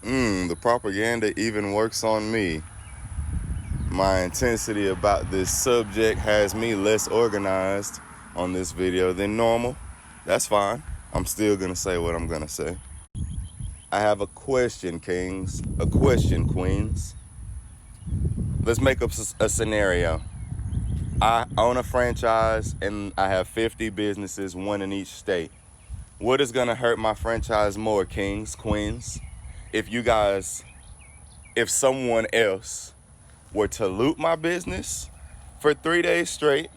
The propaganda even works on me. My intensity about this subject has me less organized on this video than normal. That's fine. I'm still gonna say what I'm gonna say. I have a question, kings. A question, queens. Let's make up a scenario. I own a franchise and I have 50 businesses, one in each state. What is gonna hurt my franchise more, kings, queens? If someone else were to loot my business for 3 days straight,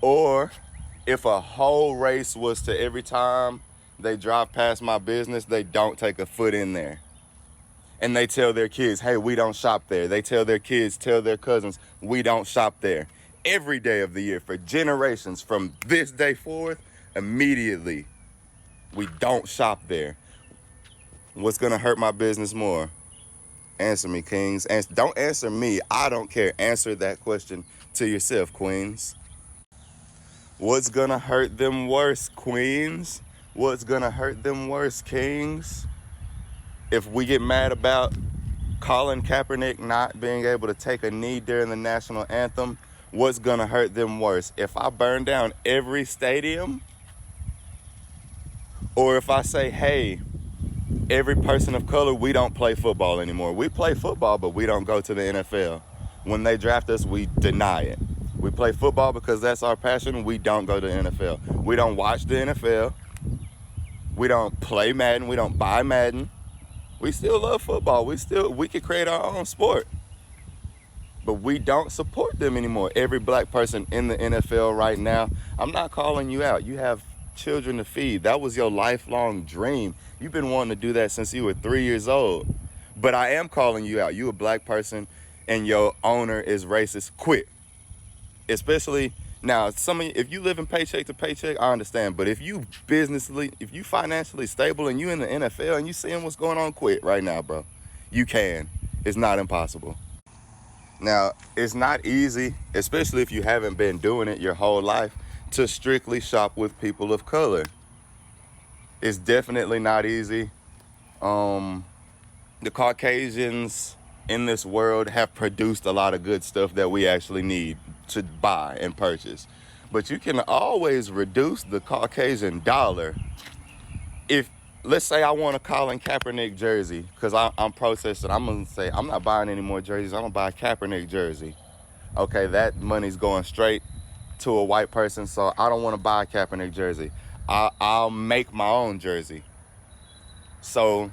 or if a whole race was to, every time they drive past my business, they don't take a foot in there. And they tell their kids, hey, we don't shop there. They tell their kids, tell their cousins, we don't shop there. Every day of the year for generations from this day forward, immediately, we don't shop there. What's gonna hurt my business more? Answer me, kings. Don't answer me. I don't care. Answer that question to yourself, queens. What's gonna hurt them worse, queens? What's gonna hurt them worse, kings? If we get mad about Colin Kaepernick not being able to take a knee during the national anthem, what's gonna hurt them worse? If I burn down every stadium? Or if I say, hey, every person of color, we don't play football anymore. We play football, but we don't go to the NFL. When they draft us, we deny it. We play football because that's our passion. We don't go to the NFL. We don't watch the NFL. We don't play Madden. We don't buy Madden. We still love football. We could create our own sport. But we don't support them anymore. Every black person in the NFL right now, I'm not calling you out. You have children to feed. That was your lifelong dream. You've been wanting to do that since you were 3 years old. But I am calling you out. You a black person and your owner is racist. Quit. Especially now, if you live in paycheck to paycheck, I understand. But if you financially stable and you in the NFL and you seeing what's going on, quit right now, bro. You can. It's not impossible. Now, it's not easy, especially if you haven't been doing it your whole life, to strictly shop with people of color. It's definitely not easy. The Caucasians in this world have produced a lot of good stuff that we actually need to buy and purchase. But you can always reduce the Caucasian dollar. If, let's say I want a Colin Kaepernick jersey, because I'm protesting, I'm going to say, I'm not buying any more jerseys. I'm going to buy a Kaepernick jersey. Okay, that money's going straight to a white person, so I don't want to buy a Kaepernick jersey. I'll make my own jersey. So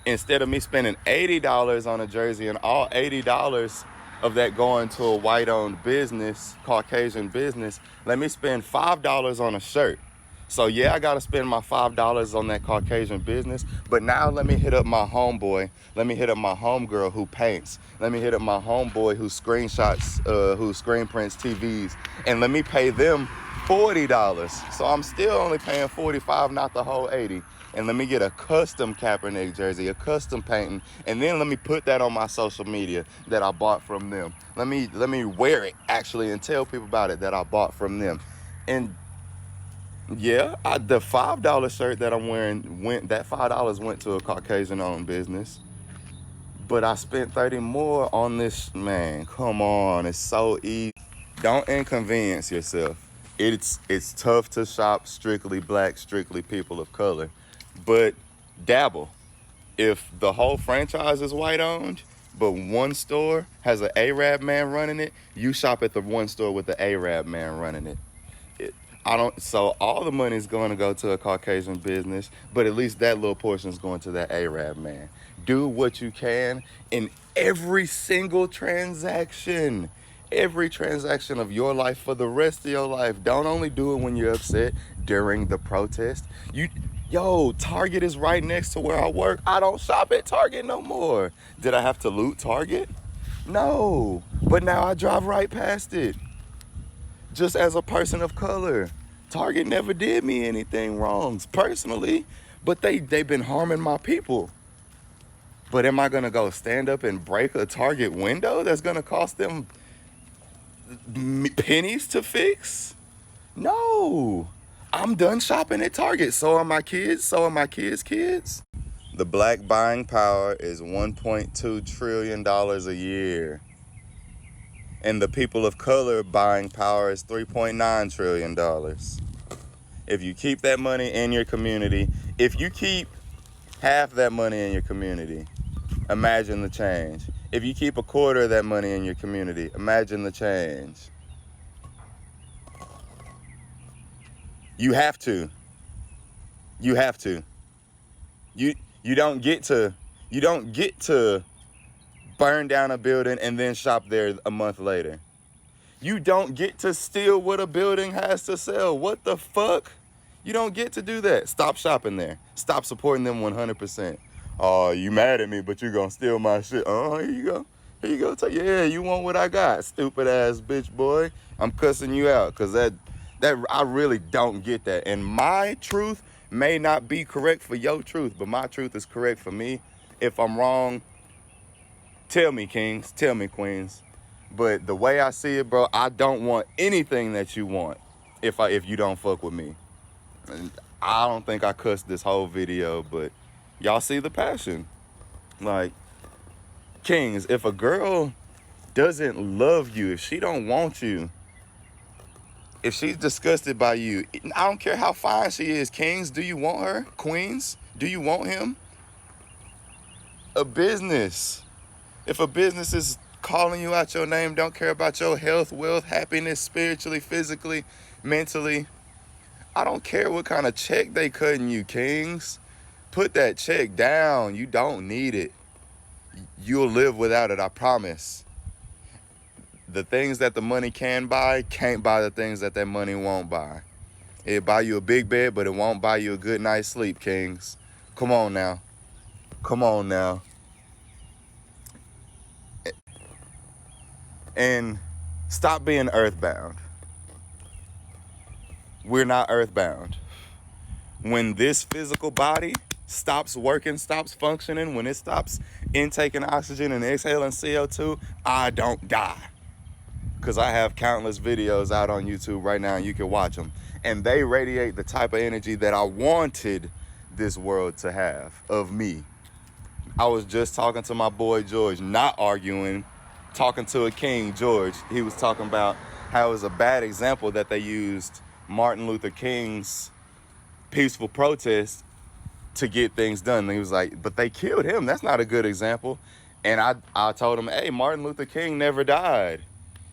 instead of me spending $80 on a jersey and all $80 of that going to a white-owned business, Caucasian business, let me spend $5 on a shirt. So yeah, I gotta spend my $5 on that Caucasian business, but now let me hit up my homeboy, let me hit up my homegirl who paints, let me hit up my homeboy who screenshots, who screen prints TVs, and let me pay them $40. So I'm still only paying $45, not the whole $80. And let me get a custom Kaepernick jersey, a custom painting, and then let me put that on my social media that I bought from them. Let me wear it actually and tell people about it that I bought from them. And yeah, the $5 shirt that I'm wearing that $5 went to a Caucasian-owned business, but I spent 30 more on this. Man, come on, it's so easy. Don't inconvenience yourself. It's tough to shop strictly black, strictly people of color, but dabble. If the whole franchise is white-owned, but one store has an Arab man running it, you shop at the one store with the Arab man running it. So all the money is going to go to a Caucasian business, but at least that little portion is going to that Arab man. Do what you can in every single transaction. Every transaction of your life for the rest of your life. Don't only do it when you're upset during the protest. Target is right next to where I work. I don't shop at Target no more. Did I have to loot Target? No, but now I drive right past it. Just as a person of color, Target never did me anything wrong personally, but they've been harming my people. But am I gonna go stand up and break a Target window that's gonna cost them pennies to fix? No, I'm done shopping at Target. So are my kids. So are my kids' kids. The black buying power is $1.2 trillion a year. And the people of color buying power is $3.9 trillion. If you keep that money in your community, if you keep half that money in your community, imagine the change. If you keep a quarter of that money in your community, imagine the change. You have to. You have to. You don't get to burn down a building and then shop there a month later. You don't get to steal what a building has to sell. What the fuck? You don't get to do that. Stop shopping there. Stop supporting them 100%. Oh, you mad at me, but you gonna steal my shit. Oh, here you go. Here you go. Yeah, you want what I got, stupid ass bitch boy. I'm cussing you out, because that I really don't get that. And my truth may not be correct for your truth, but my truth is correct for me. If I'm wrong, tell me, kings. Tell me, queens. But the way I see it, bro, I don't want anything that you want if you don't fuck with me. And I don't think I cussed this whole video, but y'all see the passion. Like, kings, if a girl doesn't love you, if she don't want you, if she's disgusted by you, I don't care how fine she is, kings, do you want her? Queens, do you want him? A business. If a business is calling you out your name, don't care about your health, wealth, happiness, spiritually, physically, mentally, I don't care what kind of check they cutting you, kings. Put that check down. You don't need it. You'll live without it, I promise. The things that the money can buy can't buy the things that money won't buy. It'll buy you a big bed, but it won't buy you a good night's sleep, kings. Come on now. Come on now. And stop being earthbound. We're not earthbound. When this physical body stops working, stops functioning, when it stops intaking oxygen and exhaling CO2, I don't die. Because I have countless videos out on YouTube right now, and you can watch them. And they radiate the type of energy that I wanted this world to have of me. I was just talking to my boy George, not arguing, talking to a king, George. He was talking about how it was a bad example that they used Martin Luther King's peaceful protest to get things done. And he was like, but they killed him. That's not a good example. And I told him, hey, Martin Luther King never died.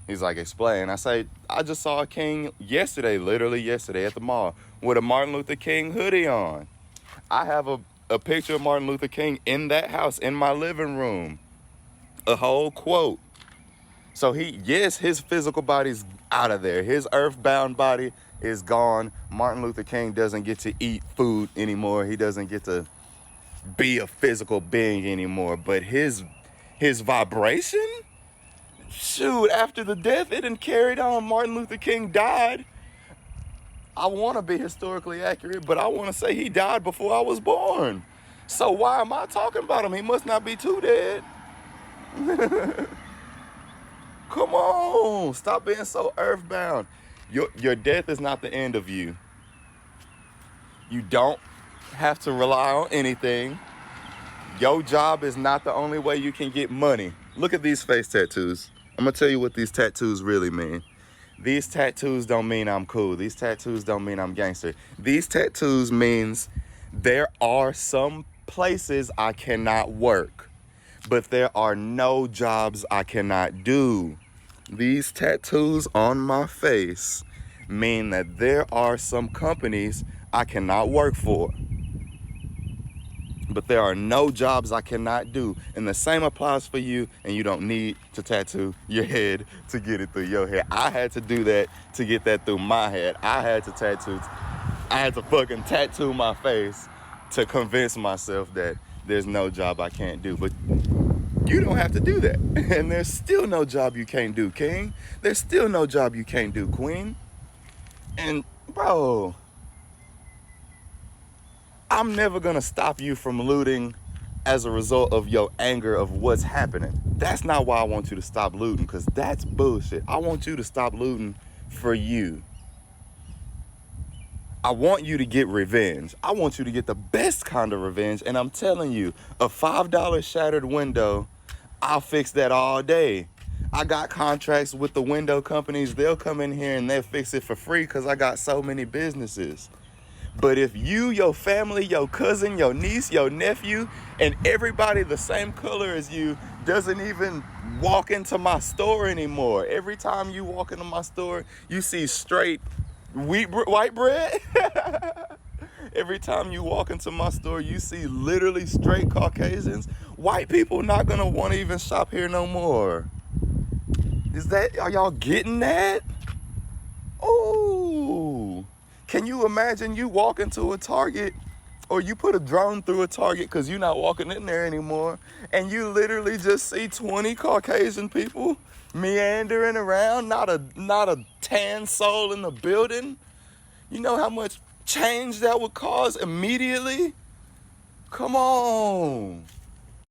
He's like, explain. I say, I just saw a king yesterday, literally yesterday at the mall with a Martin Luther King hoodie on. I have a picture of Martin Luther King in that house, in my living room. A whole quote. So yes, his physical body's out of there. His earthbound body is gone. Martin Luther King doesn't get to eat food anymore. He doesn't get to be a physical being anymore. But his vibration, shoot, after the death, it done carried on. Martin Luther King died. I want to be historically accurate, but I want to say he died before I was born. So why am I talking about him? He must not be too dead. Come on, stop being so earthbound. Your death is not the end of you. You don't have to rely on anything. Your job is not the only way you can get money. Look at these face tattoos. I'm gonna tell you what these tattoos really mean. These tattoos don't mean I'm cool. These tattoos don't mean I'm gangster. These tattoos means there are some places I cannot work, but there are no jobs I cannot do. These tattoos on my face mean that there are some companies I cannot work for, but there are no jobs I cannot do. And the same applies for you, and you don't need to tattoo your head to get it through your head. I had to do that to get that through my head. I had to fucking tattoo my face to convince myself that there's no job I can't do. But you don't have to do that. And there's still no job you can't do, king. There's still no job you can't do, queen. And bro, I'm never gonna stop you from looting as a result of your anger of what's happening. That's not why I want you to stop looting, because that's bullshit. I want you to stop looting for you. I want you to get revenge. I want you to get the best kind of revenge. And I'm telling you, a $5 shattered window, I'll fix that all day. I got contracts with the window companies. They'll come in here and they'll fix it for free because I got so many businesses. But if you, your family, your cousin, your niece, your nephew, and everybody the same color as you doesn't even walk into my store anymore. Every time you walk into my store, you see straight white bread. Every time you walk into my store, you see literally straight Caucasians. White people not gonna want to even shop here no more. Are y'all getting that? Oh, can you imagine you walk into a Target, or you put a drone through a Target because you're not walking in there anymore, and you literally just see 20 Caucasian people meandering around, not a tan soul in the building? You know how much change that would cause immediately? Come on.